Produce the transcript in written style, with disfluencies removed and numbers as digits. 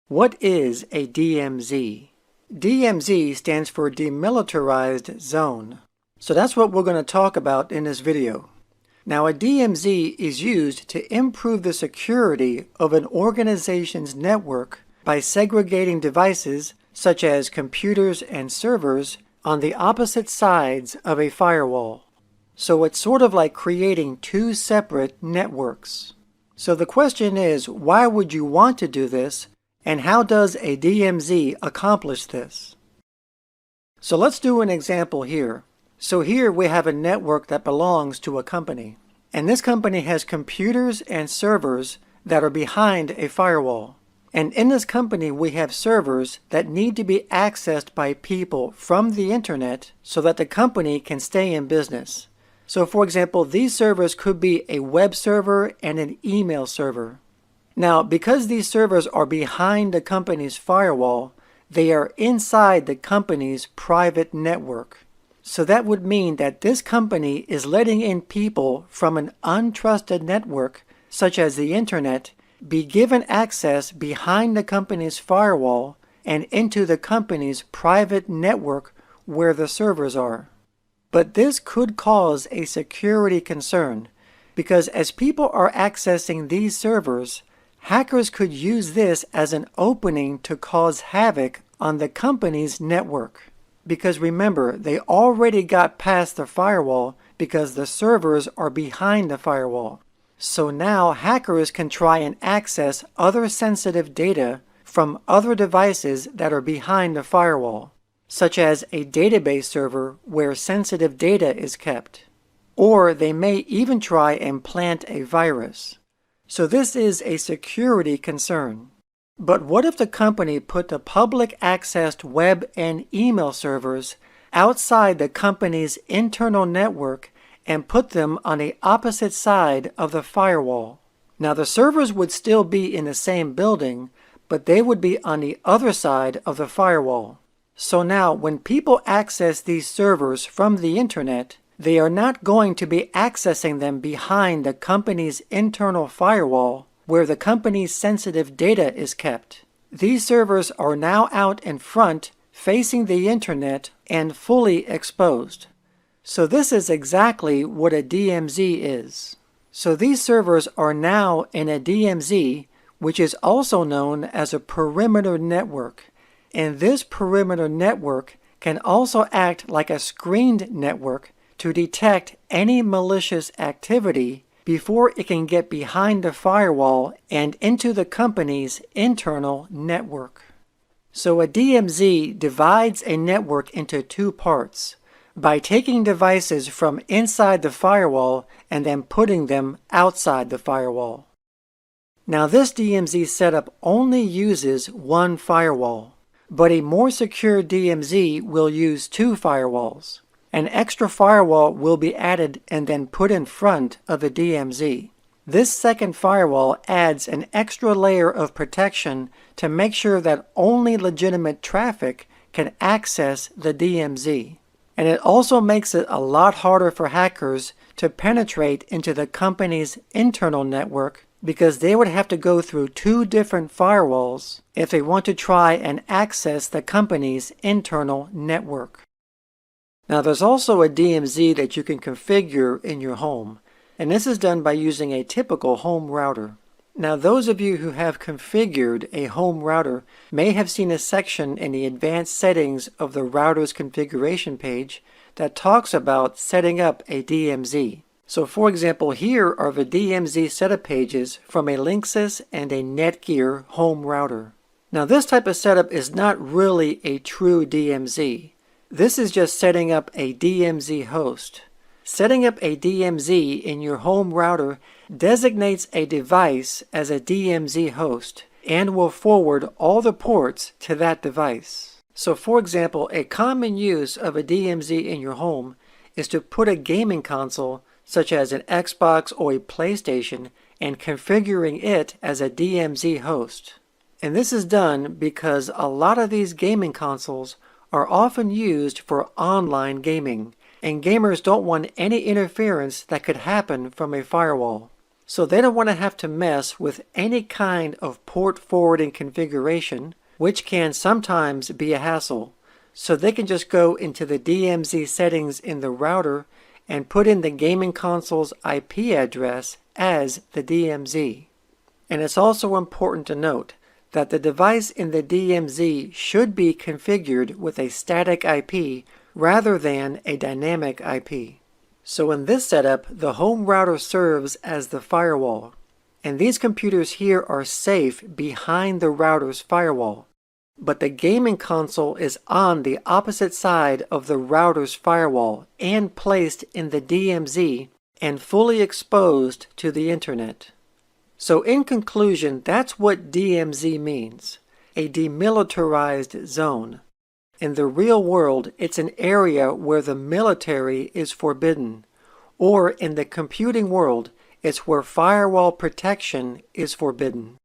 What is a DMZ? DMZ stands for Demilitarized Zone. So that's what we're going to talk about in this video. Now, a DMZ is used to improve the security of an organization's network by segregating devices such as computers and servers on the opposite sides of a firewall. So it's sort of like creating two separate networks. So the question is, why would you want to do this? And how does a DMZ accomplish this? So let's do an example here. So here we have a network that belongs to a company. And this company has computers and servers that are behind a firewall. And in this company we have servers that need to be accessed by people from the internet so that the company can stay in business. So for example, these servers could be a web server and an email server. Now, because these servers are behind the company's firewall, they are inside the company's private network. So that would mean that this company is letting in people from an untrusted network, such as the internet, be given access behind the company's firewall and into the company's private network where the servers are. But this could cause a security concern, because as people are accessing these servers, hackers could use this as an opening to cause havoc on the company's network. Because remember, they already got past the firewall because the servers are behind the firewall. So now hackers can try and access other sensitive data from other devices that are behind the firewall, such as a database server where sensitive data is kept. Or they may even try and plant a virus. So this is a security concern. But what if the company put the public accessed web and email servers outside the company's internal network and put them on the opposite side of the firewall? Now the servers would still be in the same building, but they would be on the other side of the firewall. So now when people access these servers from the internet, they are not going to be accessing them behind the company's internal firewall where the company's sensitive data is kept. These servers are now out in front facing the internet and fully exposed. So this is exactly what a DMZ is. So these servers are now in a DMZ, which is also known as a perimeter network. And this perimeter network can also act like a screened network to detect any malicious activity before it can get behind the firewall and into the company's internal network. So a DMZ divides a network into two parts by taking devices from inside the firewall and then putting them outside the firewall. Now this DMZ setup only uses one firewall, but a more secure DMZ will use two firewalls. An extra firewall will be added and then put in front of the DMZ. This second firewall adds an extra layer of protection to make sure that only legitimate traffic can access the DMZ. And it also makes it a lot harder for hackers to penetrate into the company's internal network because they would have to go through two different firewalls if they want to try and access the company's internal network. Now there's also a DMZ that you can configure in your home, and this is done by using a typical home router. Now those of you who have configured a home router may have seen a section in the advanced settings of the router's configuration page that talks about setting up a DMZ. So for example, here are the DMZ setup pages from a Linksys and a Netgear home router. Now this type of setup is not really a true DMZ. This is just setting up a DMZ host. Setting up a DMZ in your home router designates a device as a DMZ host and will forward all the ports to that device. So for example, a common use of a DMZ in your home is to put a gaming console such as an Xbox or a PlayStation and configuring it as a DMZ host. And this is done because a lot of these gaming consoles are often used for online gaming, and gamers don't want any interference that could happen from a firewall. So they don't want to have to mess with any kind of port forwarding configuration, which can sometimes be a hassle. So they can just go into the DMZ settings in the router and put in the gaming console's IP address as the DMZ. And it's also important to note that the device in the DMZ should be configured with a static IP rather than a dynamic IP. So in this setup, the home router serves as the firewall. And these computers here are safe behind the router's firewall. But the gaming console is on the opposite side of the router's firewall and placed in the DMZ and fully exposed to the internet. So in conclusion, that's what DMZ means, a demilitarized zone. In the real world, it's an area where the military is forbidden, or in the computing world, it's where firewall protection is forbidden.